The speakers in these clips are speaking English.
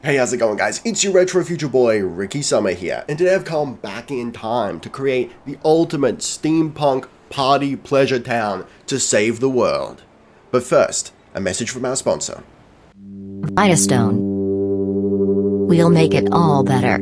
Hey, how's it going, guys? It's your retro future boy, Ricky Summer here, and today I've come back in time to create the ultimate steampunk party pleasure town to save the world. But first, a message from our sponsor. Firestone. We'll make it all better.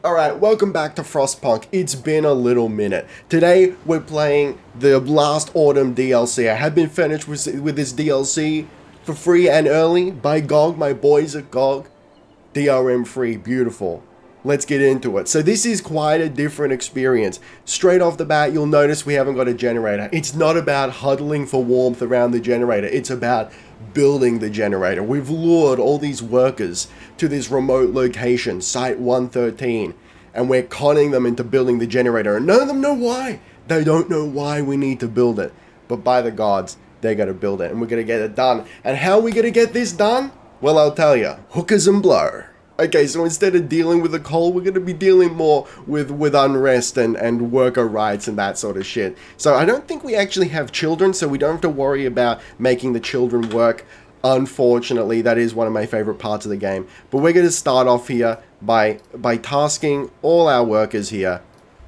Alright, welcome back to Frostpunk. It's been a little minute. Today, we're playing the Last Autumn DLC. I have been finished with this DLC for free and early by GOG, my boys at GOG. DRM free, beautiful. Let's get into it. So this is quite a different experience. Straight off the bat, you'll notice we haven't got a generator. It's not about huddling for warmth around the generator. It's about building the generator. We've lured all these workers to this remote location, Site 113, and we're conning them into building the generator. And none of them know why. They don't know why we need to build it. But by the gods, they're going to build it, and we're going to get it done. And how are we going to get this done? Well, I'll tell you. Hookers and blow. Okay, so instead of dealing with the coal, we're going to be dealing more with unrest and worker rights and that sort of shit. So I don't think we actually have children, so we don't have to worry about making the children work. Unfortunately, that is one of my favorite parts of the game. But we're going to start off here by tasking all our workers here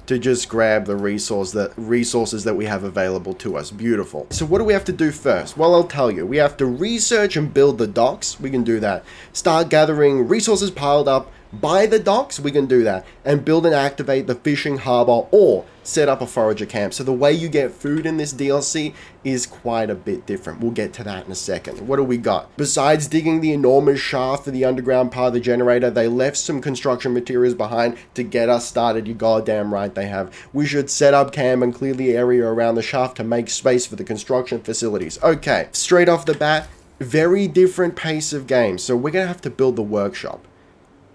to just grab the resources that we have available to us. Beautiful. So what do we have to do first? Well, I'll tell you. We have to research and build the docks. We can do that. Start gathering resources piled up by the docks. We can do that. And build and activate the fishing harbor or set up a forager camp. So the way you get food in this DLC is quite a bit different. We'll get to that in a second. What do we got? Besides digging the enormous shaft for the underground part of the generator, they left some construction materials behind to get us started. You goddamn right they have. We should set up camp and clear the area around the shaft to make space for the construction facilities. Okay, straight off the bat, very different pace of game. So we're gonna have to build the workshop.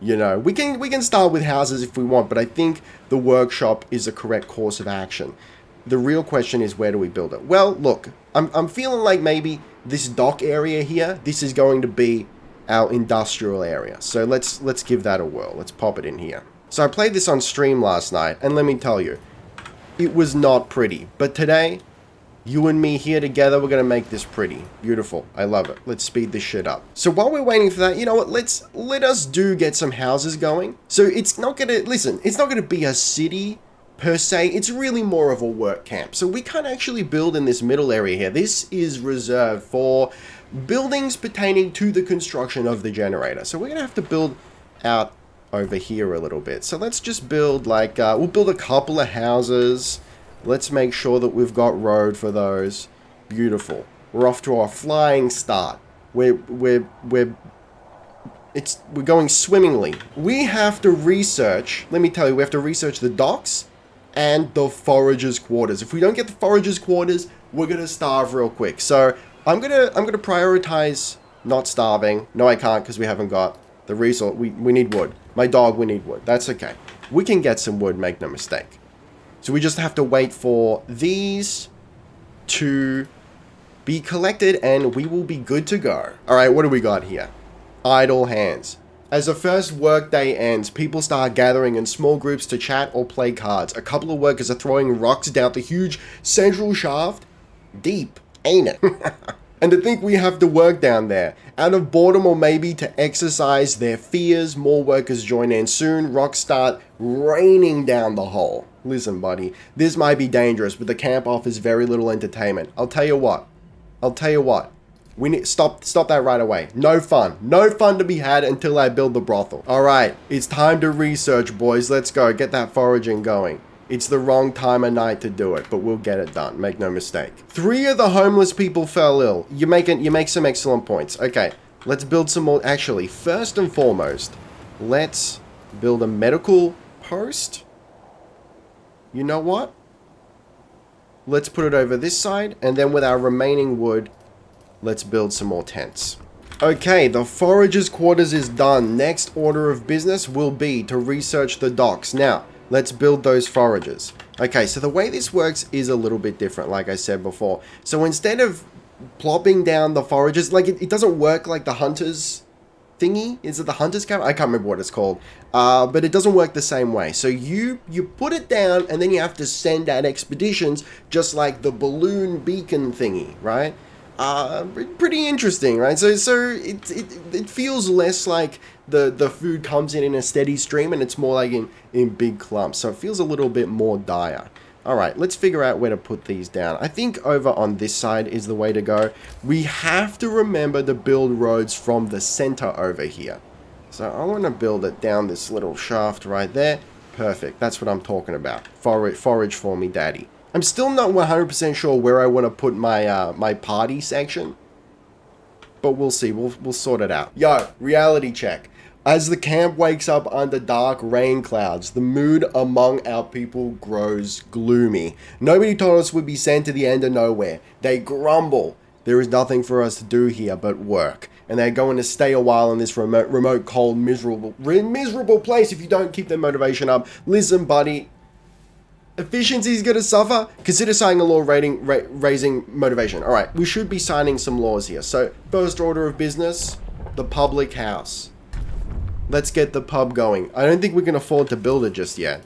You know, we can start with houses if we want, but I think the workshop is the correct course of action. The real question is, where do we build it? Well, look, I'm feeling like maybe this dock area here, this is going to be our industrial area. So let's give that a whirl. Let's pop it in here. So I played this on stream last night, and let me tell you, it was not pretty. But today, you and me here together, we're going to make this pretty. Beautiful. I love it. Let's speed this shit up. So while we're waiting for that, you know what? Let us get some houses going. So it's not going to, listen, it's not going to be a city per se. It's really more of a work camp. So we can't actually build in this middle area here. This is reserved for buildings pertaining to the construction of the generator. So we're going to have to build out over here a little bit. So let's just build like, we'll build a couple of houses. Let's make sure that we've got road for those. Beautiful. We're off to our flying start. We're going swimmingly. We have to research, let me tell you, we have to research the docks and the foragers' quarters. If we don't get the foragers' quarters, we're gonna starve real quick. So I'm gonna prioritize not starving. No, I can't because we haven't got the resource. We need wood. My dog, we need wood. That's okay. We can get some wood, make no mistake. So we just have to wait for these to be collected and we will be good to go. All right, what do we got here? Idle hands. As the first workday ends, people start gathering in small groups to chat or play cards. A couple of workers are throwing rocks down the huge central shaft. Deep, ain't it? And to think we have to work down there. Out of boredom or maybe to exercise their fears, more workers join in. Soon, rocks start raining down the hole. Listen, buddy, this might be dangerous, but the camp offers very little entertainment. I'll tell you what. We need stop that right away. No fun to be had until I build the brothel. All right, it's time to research, boys. Let's go get that foraging going. It's the wrong time of night to do it, but we'll get it done. Make no mistake. 3 of the homeless people fell ill. You make some excellent points. Okay, let's build some more. Actually, first and foremost, let's build a medical post. You know what? Let's put it over this side, and then with our remaining wood, let's build some more tents. Okay, the foragers' quarters is done. Next order of business will be to research the docks. Now, let's build those foragers. Okay, so the way this works is a little bit different, like I said before. So instead of plopping down the foragers, like it doesn't work like the hunters thingy. Is it the hunter's camp? I can't remember what it's called. But it doesn't work the same way. So you put it down and then you have to send out expeditions just like the balloon beacon thingy, right? Pretty interesting, right? So it feels less like the food comes in a steady stream, and it's more like in big clumps. So it feels a little bit more dire. All right, let's figure out where to put these down. I think over on this side is the way to go. We have to remember to build roads from the center over here. So I want to build it down this little shaft right there. Perfect. That's what I'm talking about. Forage for me, daddy. I'm still not 100% sure where I want to put my my party section, but we'll see. We'll sort it out. Yo, reality check. As the camp wakes up under dark rain clouds, the mood among our people grows gloomy. Nobody told us we'd be sent to the end of nowhere. They grumble. There is nothing for us to do here but work. And they're going to stay a while in this remote, cold, miserable place if you don't keep their motivation up. Listen, buddy. Efficiency is going to suffer. Consider signing a law raising motivation. All right, we should be signing some laws here. So, first order of business, the public house. Let's get the pub going. I don't think we can afford to build it just yet.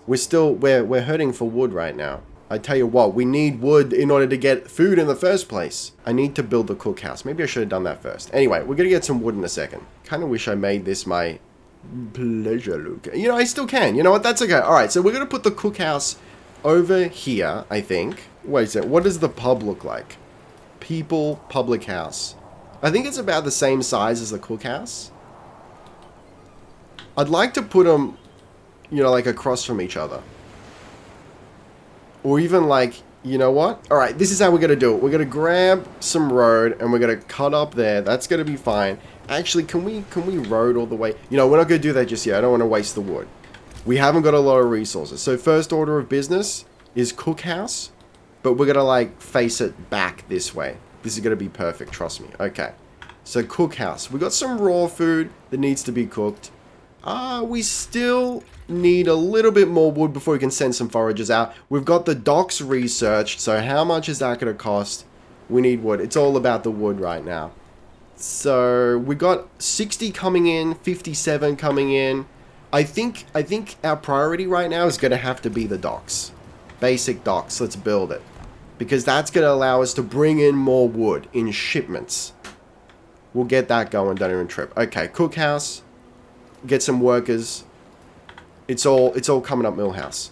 We're hurting for wood right now. I tell you what, we need wood in order to get food in the first place. I need to build the cookhouse. Maybe I should have done that first. Anyway, we're going to get some wood in a second. Kind of wish I made this my pleasure, Luke. You know, I still can. You know what? That's okay. All right, so we're going to put the cookhouse over here, I think. Wait a second. What does the pub look like? People, public house. I think it's about the same size as the cookhouse. I'd like to put them, you know, like across from each other. Or even like, you know what? All right, this is how we're going to do it. We're going to grab some road and we're going to cut up there. That's going to be fine. Actually, can we road all the way? You know, we're not going to do that just yet. I don't want to waste the wood. We haven't got a lot of resources. So first order of business is cookhouse, but we're going to like face it back this way. This is going to be perfect. Trust me. Okay. So cookhouse. We got some raw food that needs to be cooked. We still need a little bit more wood before we can send some foragers out. We've got the docks researched, so how much is that going to cost? We need wood. It's all about the wood right now. So we got 60 coming in, 57 coming in. I think our priority right now is going to have to be the docks. Basic docks. Let's build it. Because that's going to allow us to bring in more wood in shipments. We'll get that going, don't even trip. Okay, cookhouse. Get some workers. It's all coming up Millhouse.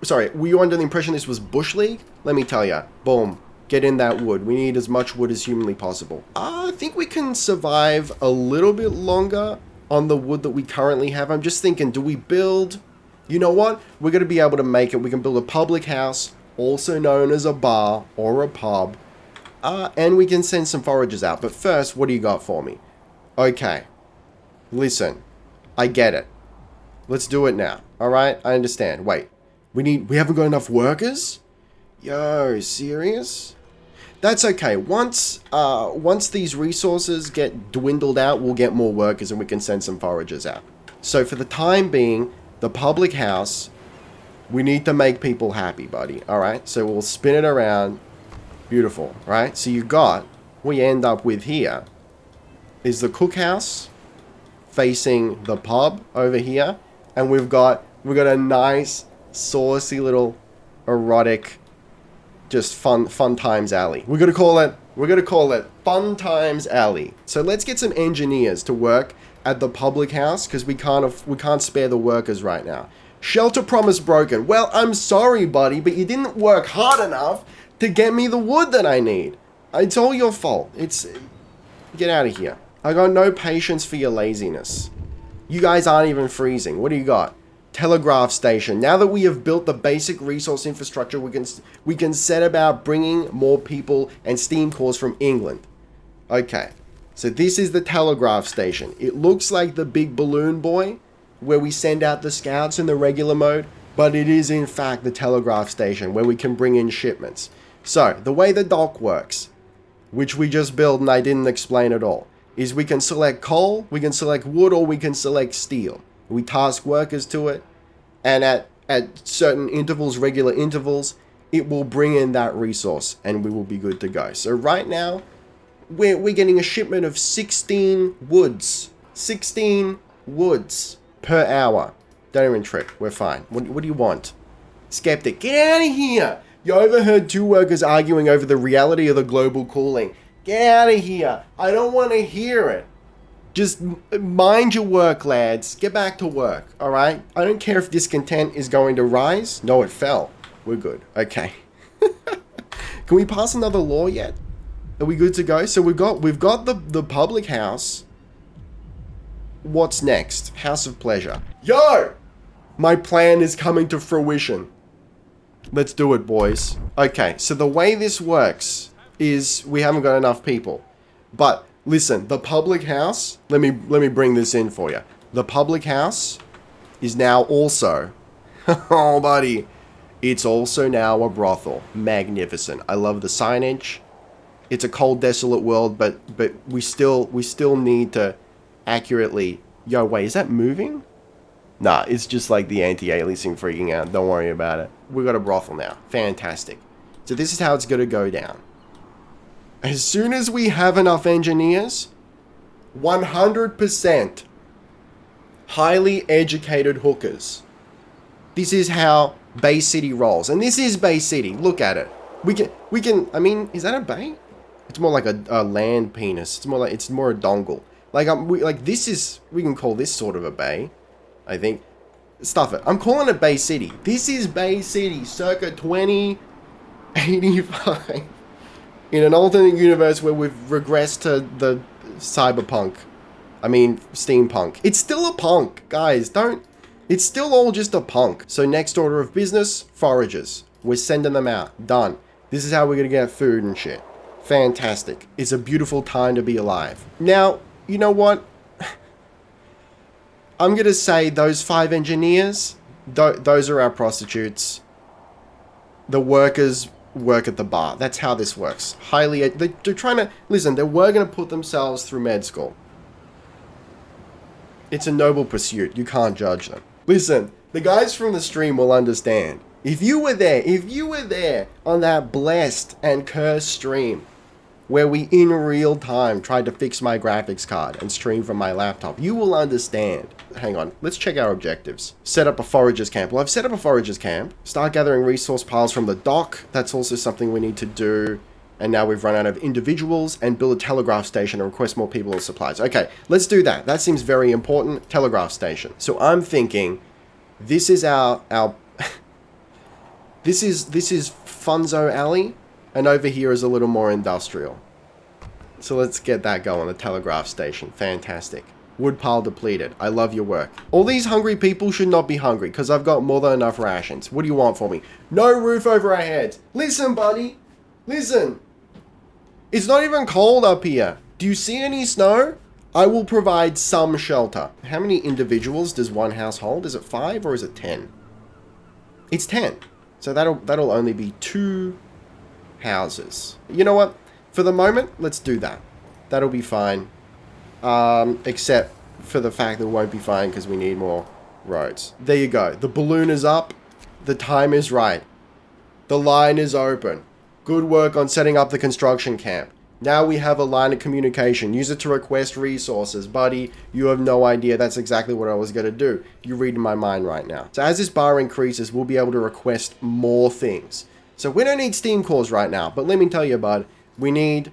Sorry, were you under the impression this was Bush League? Let me tell ya. Boom. Get in that wood. We need as much wood as humanly possible. I think we can survive a little bit longer on the wood that we currently have. I'm just thinking, do we build... You know what? We're going to be able to make it. We can build a public house, also known as a bar or a pub. And we can send some foragers out. But first, what do you got for me? Okay. Listen. I get it. Let's do it now. Alright? I understand. Wait. We haven't got enough workers? Yo, serious? That's okay. Once these resources get dwindled out, we'll get more workers and we can send some foragers out. So for the time being, the public house, we need to make people happy, buddy. Alright? So we'll spin it around. Beautiful. Right? So you got, what we end up with here is the cookhouse facing the pub over here. And we've got a nice, saucy little erotic, just fun times alley. We're gonna call it Fun Times Alley. So let's get some engineers to work at the public house because we can't spare the workers right now. Shelter promise broken. Well, I'm sorry, buddy, but you didn't work hard enough to get me the wood that I need. It's all your fault. Get out of here. I got no patience for your laziness. You guys aren't even freezing. What do you got? Telegraph Station. Now that we have built the basic resource infrastructure, we can set about bringing more people and steam cores from England. Okay. So this is the Telegraph Station. It looks like the big balloon boy where we send out the scouts in the regular mode, but it is in fact the Telegraph Station where we can bring in shipments. So the way the dock works, which we just built and I didn't explain at all, is we can select coal, we can select wood, or we can select steel. We task workers to it, and at certain intervals, regular intervals, it will bring in that resource, and we will be good to go. So right now, we're getting a shipment of 16 woods. 16 woods per hour. Don't even trip. We're fine. What do you want? Skeptic, get out of here! You overheard two workers arguing over the reality of the global cooling. Get out of here. I don't want to hear it. Just mind your work, lads. Get back to work, alright? I don't care if discontent is going to rise. No, it fell. We're good. Okay. Can we pass another law yet? Are we good to go? So we've got the public house. What's next? House of Pleasure. Yo! My plan is coming to fruition. Let's do it, boys. Okay, so the way this works is we haven't got enough people. But listen, the public house, let me bring this in for you. The public house is now also, oh buddy, it's also now a brothel. Magnificent. I love the signage. It's a cold, desolate world, but we still need to accurately. Yo, wait, is that moving? Nah, it's just like the anti-aliasing freaking out. Don't worry about it. We got a brothel now. Fantastic. So this is how it's gonna go down. As soon as we have enough engineers, 100% highly educated hookers. This is how Bay City rolls. And this is Bay City. Look at it. We can, I mean, is that a bay? It's more like a land penis. It's more a dongle. Like, this is, we can call this sort of a bay, I think. Stuff it. I'm calling it Bay City. This is Bay City, circa 2085. In an alternate universe where we've regressed to the cyberpunk. I mean, steampunk. It's still a punk, guys. It's still all just a punk. So next order of business, foragers. We're sending them out. Done. This is how we're gonna get food and shit. Fantastic. It's a beautiful time to be alive. Now, you know what? I'm gonna say those 5 engineers, those are our prostitutes. The workers work at the bar. That's how this works. They're trying to, listen, they were going to put themselves through med school. It's a noble pursuit. You can't judge them. Listen, the guys from the stream will understand. If you were there on that blessed and cursed stream where we in real time tried to fix my graphics card and stream from my laptop, you will understand. Hang on, let's check our objectives. Set up a forager's camp. Well, I've set up a forager's camp. Start gathering resource piles from the dock. That's also something we need to do. And now we've run out of individuals, and build a telegraph station and request more people and supplies. Okay, let's do that. That seems very important. Telegraph station. So I'm thinking this is our this is Funzo Alley, and over here is a little more industrial. So let's get that going, the telegraph station. Fantastic. Wood pile depleted. I love your work. All these hungry people should not be hungry, because I've got more than enough rations. What do you want from me? No roof over our heads. Listen, buddy. Listen. It's not even cold up here. Do you see any snow? I will provide some shelter. How many individuals does one house hold? Is it 5 or is it 10? It's 10. So that'll only be 2 houses. You know what? For the moment, let's do that. That'll be fine. Except for the fact that it won't be fine because we need more roads. There you go. The balloon is up. The time is right. The line is open. Good work on setting up the construction camp. Now we have a line of communication. Use it to request resources. Buddy, you have no idea. That's exactly what I was going to do. You're reading my mind right now. So as this bar increases, we'll be able to request more things. So we don't need steam cores right now. But let me tell you, bud, we need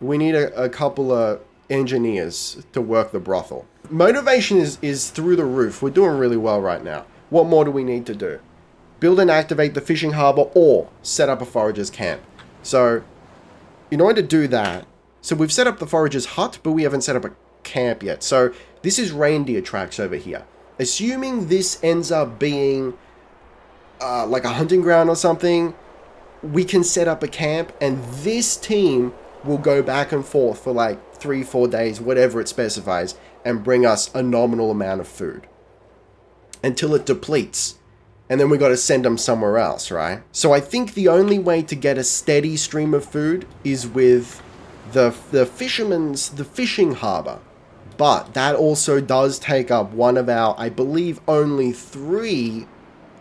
a couple of engineers to work the brothel. Motivation is through the roof. We're doing really well right now. What more do we need to do? Build and activate the fishing harbor, or set up a forager's camp. So in order to do that, so we've set up the forager's hut, but we haven't set up a camp yet. So this is Reindeer Tracks over here. Assuming this ends up being like a hunting ground or something, we can set up a camp, and this team will go back and forth for like 3-4 days, whatever it specifies, and bring us a nominal amount of food until it depletes. And then we got to send them somewhere else, right? So I think the only way to get a steady stream of food is with the fishing harbor. But that also does take up one of our, I believe, only 3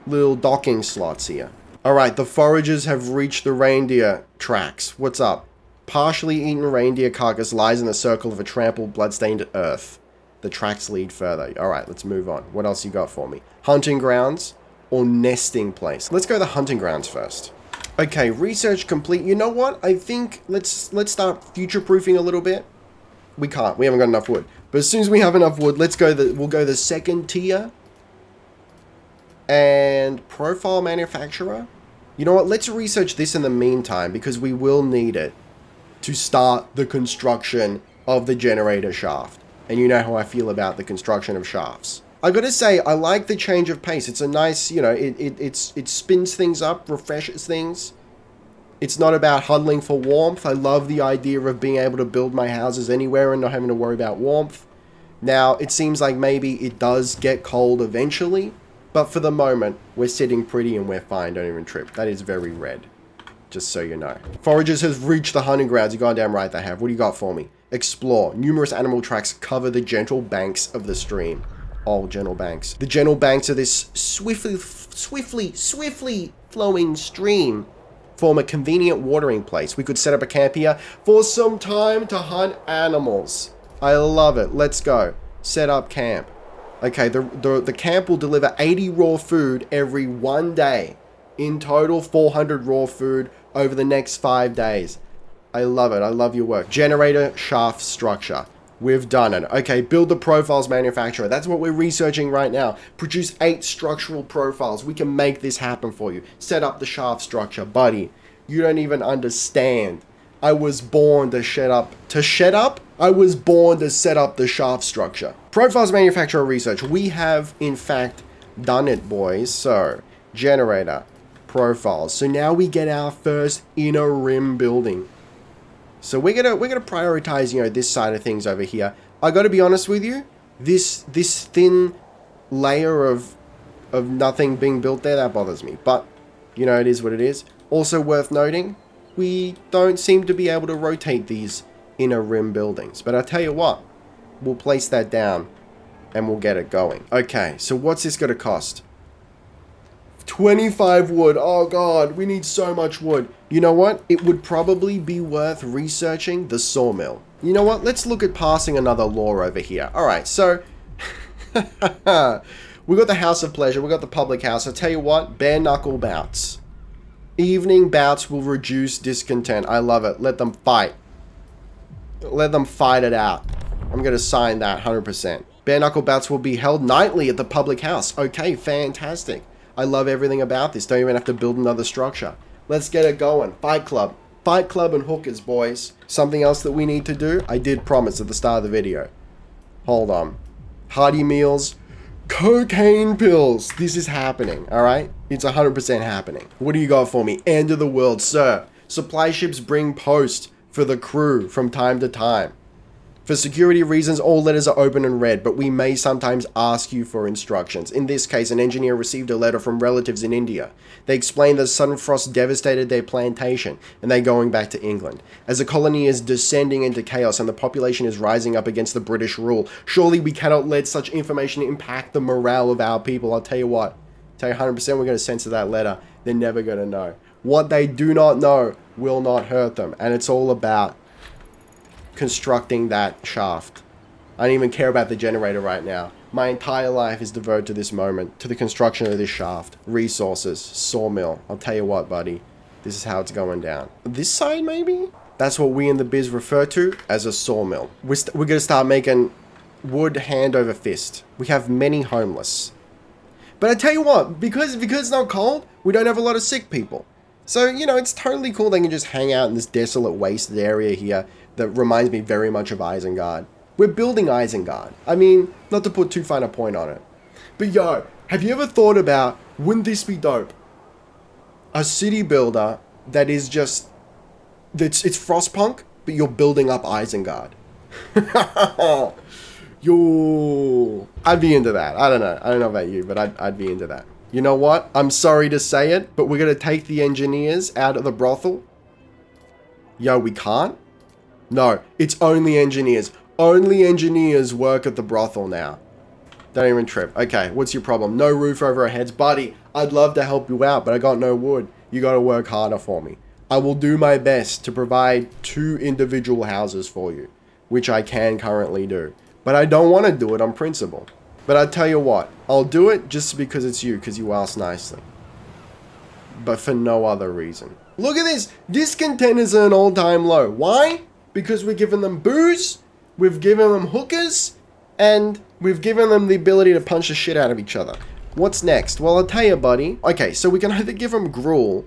little docking slots here. All right, the foragers have reached the Reindeer Tracks. What's up? Partially eaten reindeer carcass lies in the circle of a trampled, bloodstained earth. The tracks lead further. All right, let's move on. What else you got for me? Hunting grounds or nesting place? Let's go the hunting grounds first. Okay, research complete. You know what? I think let's start future-proofing a little bit. We can't. We haven't got enough wood. But as soon as we have enough wood, we'll go the second tier. And profile manufacturer. You know what? Let's research this in the meantime because we will need it to start the construction of the generator shaft. And you know how I feel about the construction of shafts. I gotta say, I like the change of pace. It's a nice, you know, it spins things up, refreshes things. It's not about huddling for warmth. I love the idea of being able to build my houses anywhere and not having to worry about warmth. Now, it seems like maybe it does get cold eventually, but for the moment, we're sitting pretty and we're fine. Don't even trip. That is very red, just so you know. Foragers have reached the hunting grounds. You're goddamn right they have. What do you got for me? Explore. Numerous animal tracks cover the gentle banks of the stream. Oh, gentle banks. The gentle banks of this swiftly flowing stream form a convenient watering place. We could set up a camp here for some time to hunt animals. I love it. Let's go. Set up camp. Okay, the camp will deliver 80 raw food every 1 day. In total, 400 raw food over the next 5 days. I love it. I love your work. Generator shaft structure. We've done it. Okay, build the profiles manufacturer. That's what we're researching right now. Produce 8 structural profiles. We can make this happen for you. Set up the shaft structure. Buddy, you don't even understand. I was born to set up. I was born to set up the shaft structure. Profiles manufacturer research. We have, in fact, done it, boys. So, generator, profiles. So now we get our first inner rim building. So we're gonna prioritize, you know, this side of things over here. I got to be honest with you. This thin layer of nothing being built there, that bothers me. But you know, it is what it is. Also worth noting, we don't seem to be able to rotate these inner rim buildings. But I'll tell you what, we'll place that down and we'll get it going. Okay, so what's this gonna cost? 25 wood. Oh god, we need so much wood. You know what? It would probably be worth researching the sawmill. You know what? Let's look at passing another law over here. Alright, so we got the House of Pleasure, we got the public house. I tell you what, bare knuckle bouts. Evening bouts will reduce discontent. I love it. Let them fight. Let them fight it out. I'm gonna sign that 100%. Bare knuckle bouts will be held nightly at the public house. Okay, fantastic. I love everything about this. Don't even have to build another structure. Let's get it going. Fight Club. Fight Club and hookers, boys. Something else that we need to do? I did promise at the start of the video. Hold on. Hearty meals. Cocaine pills. This is happening, alright? It's 100% happening. What do you got for me? End of the world, sir. Supply ships bring post for the crew from time to time. For security reasons, all letters are open and read, but we may sometimes ask you for instructions. In this case, an engineer received a letter from relatives in India. They explained that sudden frost devastated their plantation, and they're going back to England. As the colony is descending into chaos and the population is rising up against the British rule, surely we cannot let such information impact the morale of our people. I'll tell you what, tell you 100% we're going to censor that letter. They're never going to know. What they do not know will not hurt them, and it's all about constructing that shaft. I don't even care about the generator right now. My entire life is devoted to this moment, to the construction of this shaft. Resources, sawmill. I'll tell you what, buddy, this is how it's going down. This side, maybe? That's what we in the biz refer to as a sawmill. We're going to start making wood hand over fist. We have many homeless. But I tell you what, because it's not cold, we don't have a lot of sick people. So, you know, it's totally cool they can just hang out in this desolate, wasted area here that reminds me very much of Isengard. We're building Isengard. I mean, not to put too fine a point on it. But yo, have you ever thought about, wouldn't this be dope? A city builder that is just, it's Frostpunk, but you're building up Isengard. Yo, I'd be into that. I don't know about you, but I'd be into that. You know what? I'm sorry to say it, but we're going to take the engineers out of the brothel. Yo, we can't? No, it's only engineers. Only engineers work at the brothel now. Don't even trip. Okay, what's your problem? No roof over our heads. Buddy, I'd love to help you out, but I got no wood. You got to work harder for me. I will do my best to provide 2 individual houses for you, which I can currently do. But I don't want to do it on principle. But I tell you what, I'll do it just because it's you, because you asked nicely. but for no other reason. Look at this. Discontent is at an all-time low. Why? Because we're giving them booze, we've given them hookers, and we've given them the ability to punch the shit out of each other. What's next? Well, I'll tell you, buddy. Okay, so we can either give them gruel,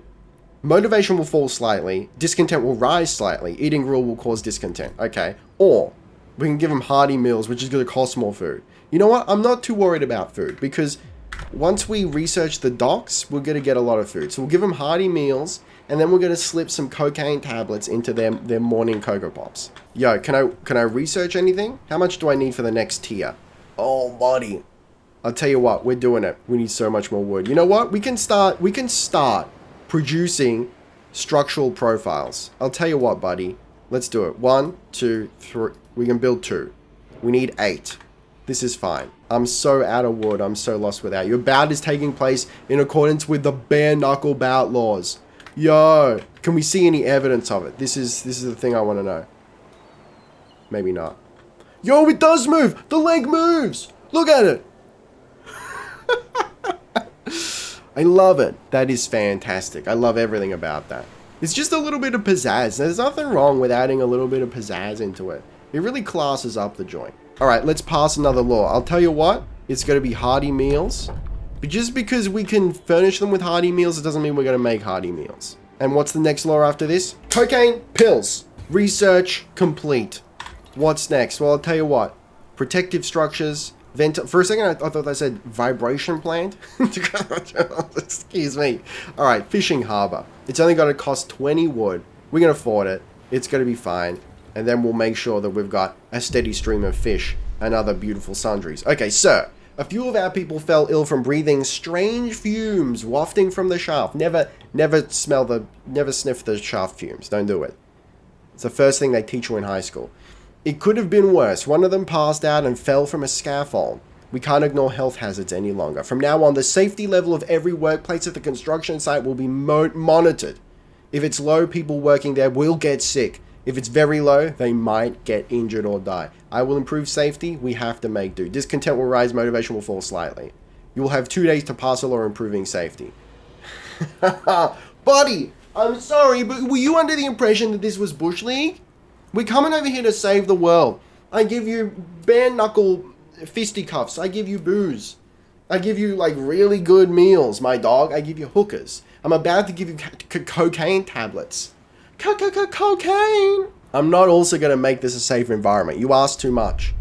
motivation will fall slightly, discontent will rise slightly, eating gruel will cause discontent, okay? Or we can give them hearty meals, which is going to cost more food. You know what? I'm not too worried about food, because once we research the docks, we're going to get a lot of food. So we'll give them hearty meals, and then we're going to slip some cocaine tablets into their morning Cocoa Pops. Yo, can I research anything? How much do I need for the next tier? Oh, buddy. I'll tell you what, we're doing it. We need so much more wood. You know what? We can start producing structural profiles. I'll tell you what, buddy. Let's do it. 1, 2, 3. We can build 2. We need 8. This is fine. I'm so out of wood. I'm so lost without you. A bout is taking place in accordance with the bare knuckle bout laws. Yo, can we see any evidence of it? This is the thing I want to know. Maybe not. Yo, it does move. The leg moves. Look at it. I love it. That is fantastic. I love everything about that. It's just a little bit of pizzazz. There's nothing wrong with adding a little bit of pizzazz into it. It really classes up the joint. All right, let's pass another law. I'll tell you what, it's going to be hearty meals. But just because we can furnish them with hearty meals, it doesn't mean we're going to make hearty meals. And what's the next law after this? Cocaine pills. Research complete. What's next? Well, I'll tell you what. Protective structures. For a second, I thought I said vibration plant. Excuse me. All right, fishing harbor. It's only going to cost 20 wood. We can afford it. It's going to be fine. And then we'll make sure that we've got a steady stream of fish and other beautiful sundries. Okay, sir. A few of our people fell ill from breathing strange fumes wafting from the shaft. Never sniff the shaft fumes. Don't do it. It's the first thing they teach you in high school. It could have been worse. One of them passed out and fell from a scaffold. We can't ignore health hazards any longer. From now on, the safety level of every workplace at the construction site will be monitored. If it's low, people working there will get sick. If it's very low, they might get injured or die. I will improve safety. We have to make do. Discontent will rise. Motivation will fall slightly. You will have 2 days to pass a law improving safety. Buddy, I'm sorry, but were you under the impression that this was Bush League? We're coming over here to save the world. I give you bare knuckle fisticuffs. I give you booze. I give you like really good meals, my dog. I give you hookers. I'm about to give you cocaine tablets. Cocaine. I'm not also going to make this a safe environment. You asked too much.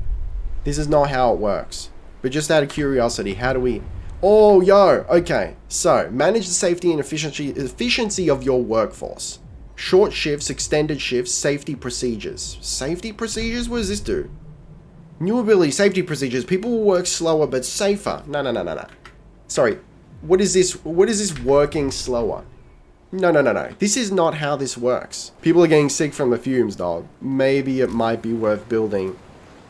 This is not how it works. But just out of curiosity, how do we... Oh, yo. Okay. So, manage the safety and efficiency of your workforce. Short shifts, extended shifts, safety procedures. Safety procedures? What does this do? New ability, safety procedures. People will work slower but safer. No. Sorry. What is this? What is this working slower? No. This is not how this works. People are getting sick from the fumes, dog. Maybe it might be worth building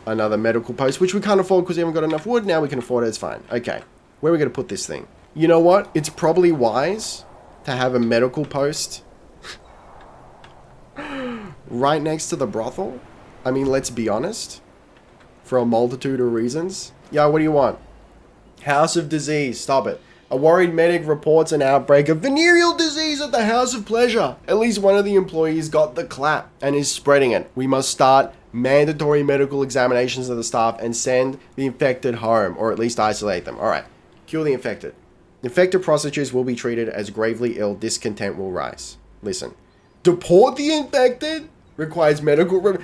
another medical post, which we can't afford because we haven't got enough wood. Now we can afford it. It's fine. Okay. Where are we going to put this thing? You know what? It's probably wise to have a medical post right next to the brothel. I mean, let's be honest. For a multitude of reasons. Yeah, what do you want? House of Disease. Stop it. A worried medic reports an outbreak of venereal disease at the House of Pleasure. At least one of the employees got the clap and is spreading it. We must start mandatory medical examinations of the staff and send the infected home, or at least isolate them. Alright, cure the infected. Infected prostitutes will be treated as gravely ill. Discontent will rise. Listen. Deport the infected? Requires medical...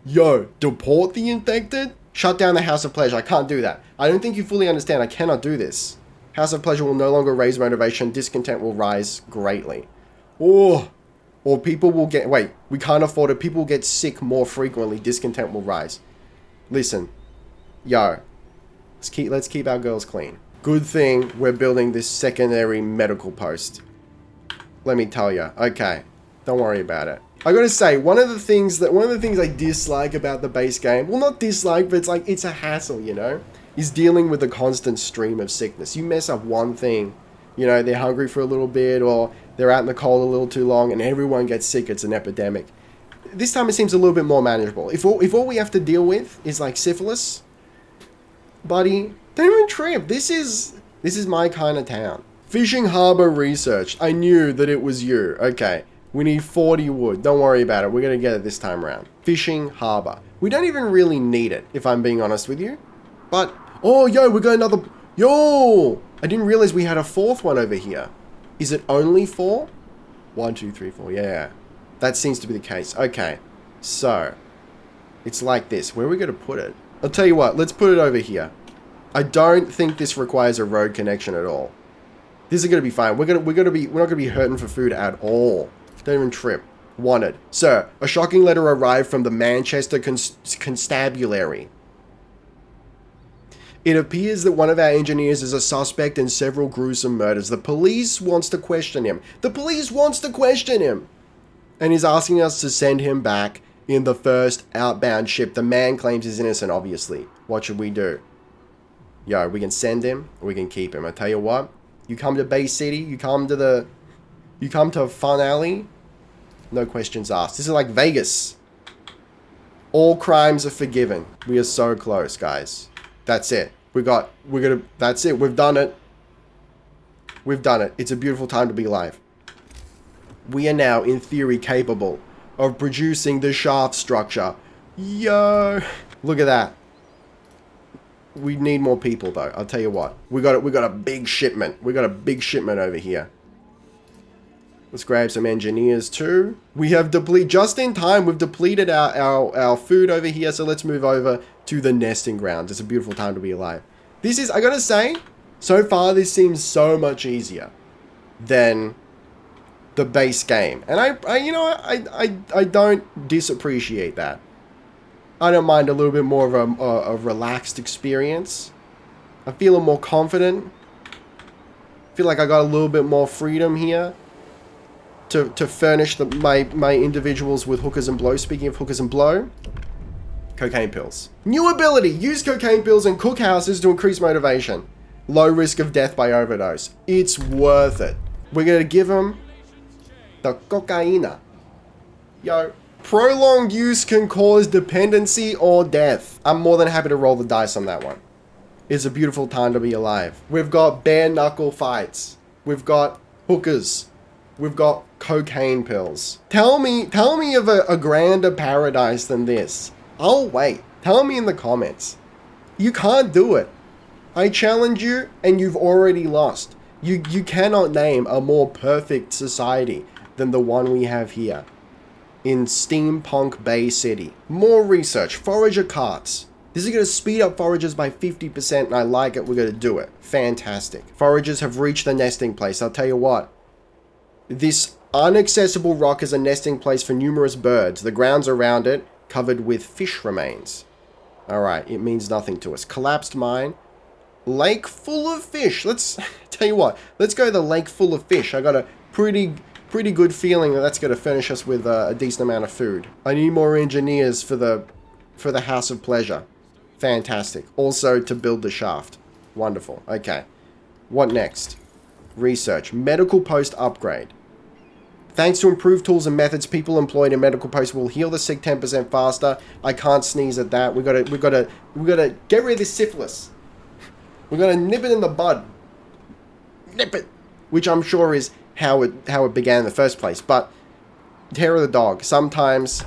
Yo, deport the infected? Shut down the House of Pleasure. I can't do that. I don't think you fully understand. I cannot do this. House of Pleasure will no longer raise motivation. Discontent will rise greatly. Or people will get... Wait, we can't afford it. People will get sick more frequently. Discontent will rise. Listen. Yo. Let's keep our girls clean. Good thing we're building this secondary medical post. Let me tell you. Okay. Don't worry about it. I gotta say, one of the things I dislike about the base game, well, not dislike, but it's a hassle, you know, is dealing with the constant stream of sickness. You mess up one thing, you know, they're hungry for a little bit, or they're out in the cold a little too long, and everyone gets sick. It's an epidemic. This time it seems a little bit more manageable. If all we have to deal with is like syphilis, buddy, don't even trip. This is my kind of town. Fishing harbor research. I knew that it was you. Okay. We need 40 wood. Don't worry about it. We're going to get it this time around. Fishing harbor. We don't even really need it, if I'm being honest with you. But, oh, yo, we got another... Yo! I didn't realize we had a fourth one over here. Is it only 4? 1, 2, 3, 4. Yeah. That seems to be the case. Okay. So, it's like this. Where are we going to put it? I'll tell you what. Let's put it over here. I don't think this requires a road connection at all. This is going to be fine. We're not going to be hurting for food at all. Don't even trip. Wanted. Sir, a shocking letter arrived from the Manchester Constabulary. It appears that one of our engineers is a suspect in several gruesome murders. The police wants to question him. The police wants to question him! And he's asking us to send him back in the first outbound ship. The man claims he's innocent, obviously. What should we do? Yo, we can send him, or we can keep him. I tell you what. You come to Bay City, you come to Fun Alley, no questions asked. This is like Vegas. All crimes are forgiven. We are so close, guys. That's it. That's it. We've done it. We've done it. It's a beautiful time to be alive. We are now, in theory, capable of producing the shaft structure. Yo! Look at that. We need more people, though. I'll tell you what. We got a big shipment. We got a big shipment over here. Let's grab some engineers, too. We have depleted... Just in time, we've depleted our food over here, so let's move over to the nesting grounds. It's a beautiful time to be alive. This is... I gotta say, so far, this seems so much easier than the base game. And I don't disappreciate that. I don't mind a little bit more of a relaxed experience. I feel more confident. I feel like I got a little bit more freedom here to furnish my individuals with hookers and blow. Speaking of hookers and blow, cocaine pills. New ability, use cocaine pills in cookhouses to increase motivation. Low risk of death by overdose. It's worth it. We're going to give them the cocaina. Yo. Prolonged use can cause dependency or death. I'm more than happy to roll the dice on that one. It's a beautiful time to be alive. We've got bare knuckle fights. We've got hookers. We've got cocaine pills. Tell me of a grander paradise than this. I'll wait. Tell me in the comments. You can't do it. I challenge you, and you've already lost. You cannot name a more perfect society than the one we have here in Steampunk Bay City. More research. Forager Carts. This is going to speed up foragers by 50%, and I like it. We're going to do it. Fantastic. Foragers have reached the nesting place. I'll tell you what. This inaccessible rock is a nesting place for numerous birds. The grounds around it covered with fish remains. Alright, it means nothing to us. Collapsed mine. Lake full of fish. Let's tell you what. Let's go to the lake full of fish. I got a pretty good feeling that that's going to furnish us with a decent amount of food. I need more engineers for the House of Pleasure. Fantastic. Also to build the shaft. Wonderful. Okay. What next? Research. Medical post upgrade. Thanks to improved tools and methods, people employed in medical posts will heal the sick 10% faster. I can't sneeze at that. We gotta get rid of this syphilis. We're gonna nip it in the bud. Nip it. Which I'm sure is how it began in the first place. But hair of the dog. Sometimes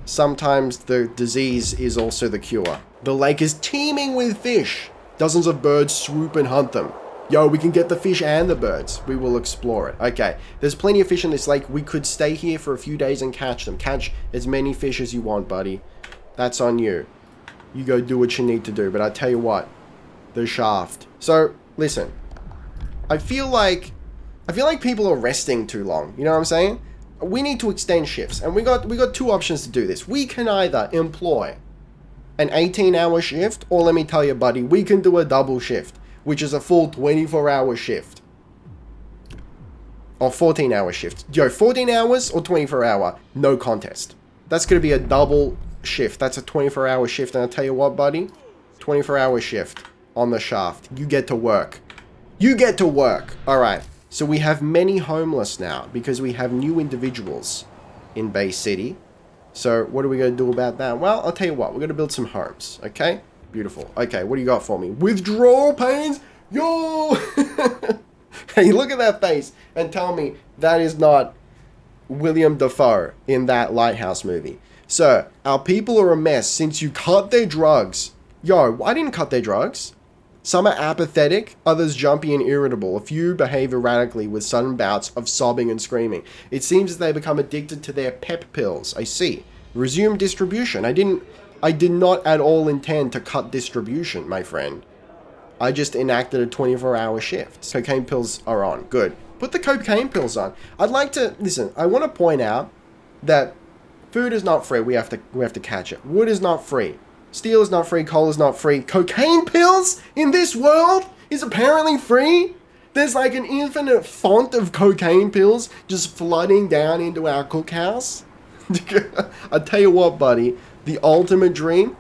the disease is also the cure. The lake is teeming with fish. Dozens of birds swoop and hunt them. Yo, we can get the fish and the birds. We will explore it. Okay, there's plenty of fish in this lake. We could stay here for a few days and catch them. Catch as many fish as you want, buddy. That's on you. You go do what you need to do. But I tell you what, the shaft. So, listen. I feel like people are resting too long. You know what I'm saying? We need to extend shifts. And we got two options to do this. We can either employ an 18-hour shift, or let me tell you, buddy, we can do a double shift, which is a full 24-hour shift. Or 14-hour shift. Yo, 14 hours or 24-hour? No contest. That's going to be a double shift. That's a 24-hour shift. And I'll tell you what, buddy. 24-hour shift on the shaft. You get to work. You get to work. All right. So we have many homeless now because we have new individuals in Bay City. So what are we going to do about that? Well, I'll tell you what. We're going to build some homes. Okay? Beautiful. Okay, what do you got for me? Withdrawal pains? Yo! Hey, look at that face and tell me that is not William Dafoe in that Lighthouse movie. Sir, our people are a mess since you cut their drugs. Yo, I didn't cut their drugs. Some are apathetic, others jumpy and irritable. A few behave erratically with sudden bouts of sobbing and screaming. It seems as they become addicted to their pep pills. I see. Resume distribution. I did not at all intend to cut distribution, my friend. I just enacted a 24-hour shift. Cocaine pills are on. Good. Put the cocaine pills on. I'd like to listen. I want to point out that food is not free. We have to catch it. Wood is not free. Steel is not free. Coal is not free. Cocaine pills in this world is apparently free. There's like an infinite font of cocaine pills just flooding down into our cookhouse. I tell you what, buddy. The ultimate dream.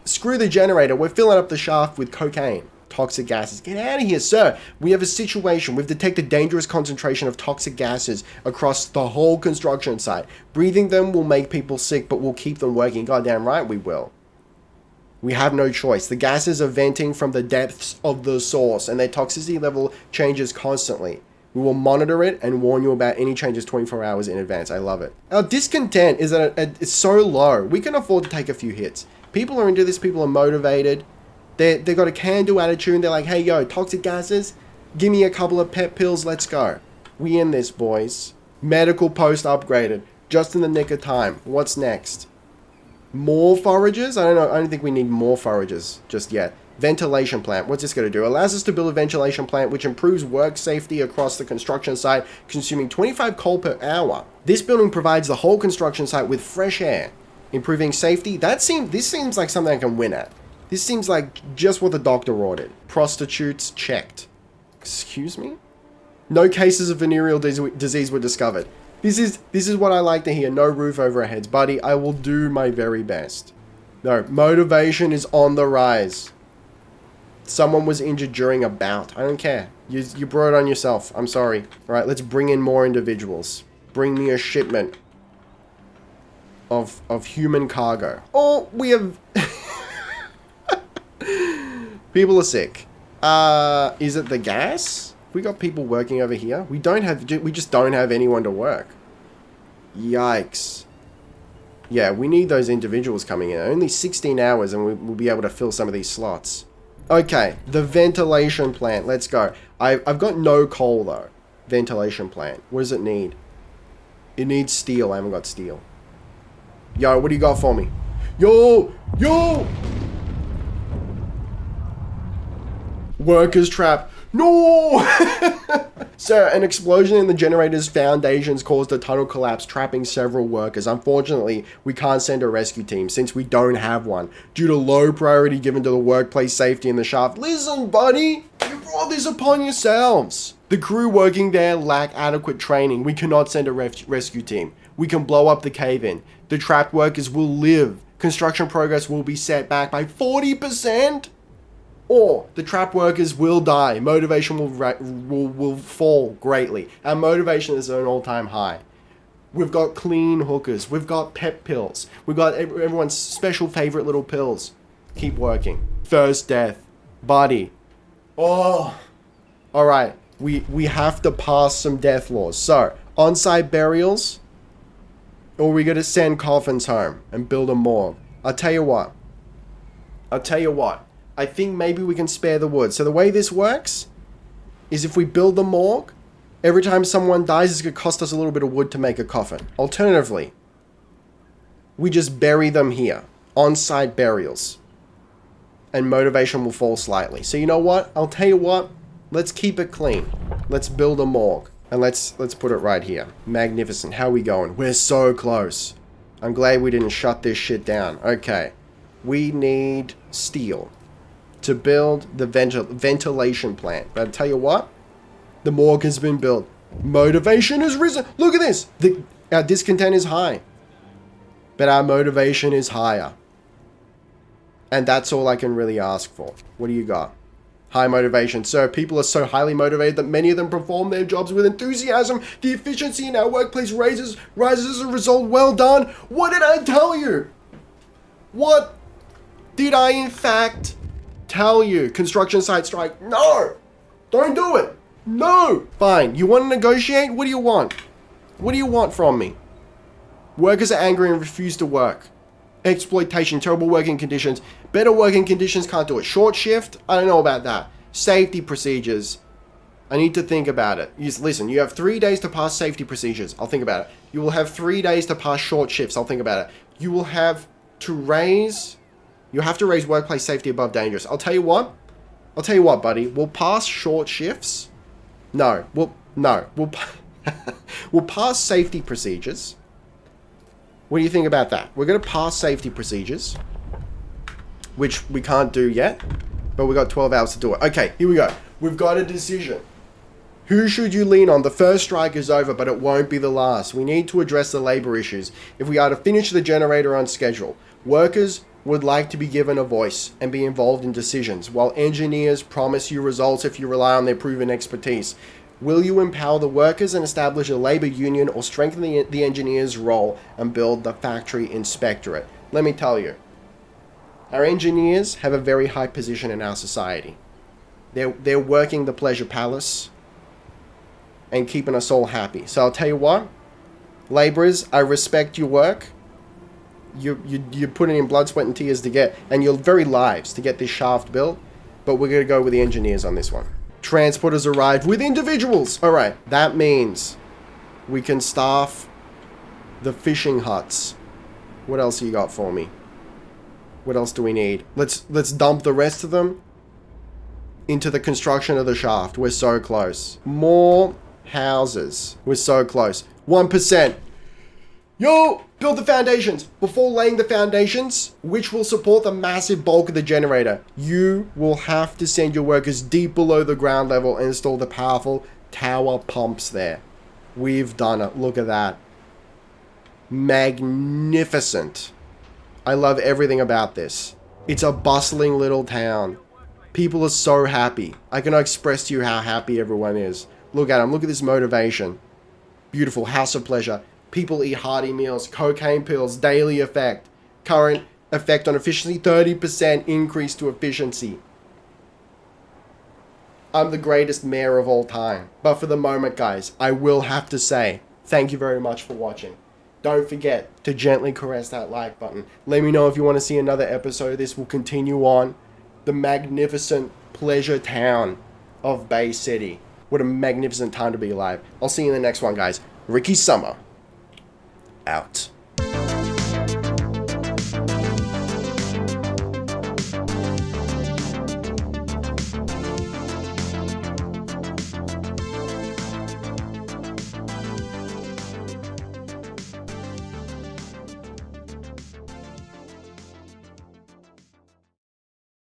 Screw the generator. We're filling up the shaft with cocaine. Toxic gases. Get out of here, sir. We have a situation. We've detected dangerous concentration of toxic gases across the whole construction site. Breathing them will make people sick, but we'll keep them working. Goddamn right we will. We have no choice. The gases are venting from the depths of the source, and their toxicity level changes constantly. We will monitor it and warn you about any changes 24 hours in advance. I love it. Our discontent is that it's so low. We can afford to take a few hits. People are into this. People are motivated. They got a can-do attitude. They're like, hey, yo, toxic gases, give me a couple of pep pills. Let's go. We in this, boys. Medical post upgraded. Just in the nick of time. What's next? More foragers? I don't know. I don't think we need more foragers just yet. Ventilation plant. What's this going to do? Allows us to build a ventilation plant which improves work safety across the construction site, consuming 25 coal per hour. This building provides the whole construction site with fresh air, improving safety. This seems like something I can win at. This seems like just what the doctor ordered. Prostitutes checked. Excuse me? No cases of venereal disease were discovered. This is what I like to hear. No roof over our heads. Buddy, I will do my very best. No, motivation is on the rise. Someone was injured during a bout. I don't care. You brought it on yourself. I'm sorry. All right, let's bring in more individuals. Bring me a shipment of human cargo. Oh, we have... People are sick. Is it the gas? We got people working over here. We just don't have anyone to work. Yikes. Yeah, we need those individuals coming in. Only 16 hours and we'll be able to fill some of these slots. Okay, the ventilation plant. Let's go. I've got no coal though. Ventilation plant. What does it need? It needs steel. I haven't got steel. Yo, what do you got for me? Yo! Workers trapped. No! Sir, an explosion in the generator's foundations caused a tunnel collapse, trapping several workers. Unfortunately, we can't send a rescue team since we don't have one, due to low priority given to the workplace safety in the shaft. Listen, buddy! You brought this upon yourselves! The crew working there lack adequate training. We cannot send a rescue team. We can blow up the cave-in. The trapped workers will live. Construction progress will be set back by 40%? Or the trapped workers will die. Motivation will fall greatly. Our motivation is at an all-time high. We've got clean hookers. We've got pep pills. We've got everyone's special favorite little pills. Keep working. First death. Buddy. Oh. Alright. We have to pass some death laws. So, on-site burials. Or we gotta send coffins home and build a morgue. I'll tell you what. I think maybe we can spare the wood. So the way this works is if we build the morgue, every time someone dies, it's going to cost us a little bit of wood to make a coffin. Alternatively, we just bury them here. On-site burials. And motivation will fall slightly. So you know what? I'll tell you what. Let's keep it clean. Let's build a morgue. And let's put it right here. Magnificent. How are we going? We're so close. I'm glad we didn't shut this shit down. Okay. We need steel to build the ventilation plant. But I'll tell you what, the morgue has been built. Motivation has risen. Look at this. Our discontent is high, but our motivation is higher. And that's all I can really ask for. What do you got? High motivation. So people are so highly motivated that many of them perform their jobs with enthusiasm. The efficiency in our workplace rises as a result. Well done. What did I tell you? What did I in fact tell you? Construction site strike. No! Don't do it! No! Fine. You want to negotiate? What do you want? What do you want from me? Workers are angry and refuse to work. Exploitation, terrible working conditions. Better working conditions, can't do it. Short shift? I don't know about that. Safety procedures. I need to think about it. Listen, you have 3 days to pass safety procedures. I'll think about it. You will have 3 days to pass short shifts. I'll think about it. You will have to raise... You have to raise workplace safety above dangerous. I'll tell you what. I'll tell you what, buddy. We'll pass short shifts. No. We'll pass safety procedures. What do you think about that? We're going to pass safety procedures, which we can't do yet, but we've got 12 hours to do it. Okay, here we go. We've got a decision. Who should you lean on? The first strike is over, but it won't be the last. We need to address the labor issues if we are to finish the generator on schedule. Workers would like to be given a voice and be involved in decisions, while engineers promise you results if you rely on their proven expertise. Will you empower the workers and establish a labor union, or strengthen the engineer's role and build the factory inspectorate? Let me tell you, our engineers have a very high position in our society. They're working the pleasure palace and keeping us all happy. So I'll tell you what, laborers, I respect your work. You're putting in blood, sweat, and tears to get, and your very lives to get this shaft built, but we're going to go with the engineers on this one. Transporters arrived with individuals. All right, that means we can staff the fishing huts. What else you got for me? What else do we need? Let's dump the rest of them into the construction of the shaft. We're so close. More houses. We're so close. 1%. Yo, build the foundations. Before laying the foundations, which will support the massive bulk of the generator, you will have to send your workers deep below the ground level and install the powerful tower pumps there. We've done it. Look at that. Magnificent. I love everything about this. It's a bustling little town. People are so happy. I cannot express to you how happy everyone is. Look at them. Look at this motivation. Beautiful house of pleasure. People eat hearty meals, cocaine pills, daily effect. Current effect on efficiency, 30% increase to efficiency. I'm the greatest mayor of all time. But for the moment, guys, I will have to say, thank you very much for watching. Don't forget to gently caress that like button. Let me know if you want to see another episode. This will continue on the magnificent pleasure town of Bay City. What a magnificent time to be alive. I'll see you in the next one, guys. Ricky Summer. Out.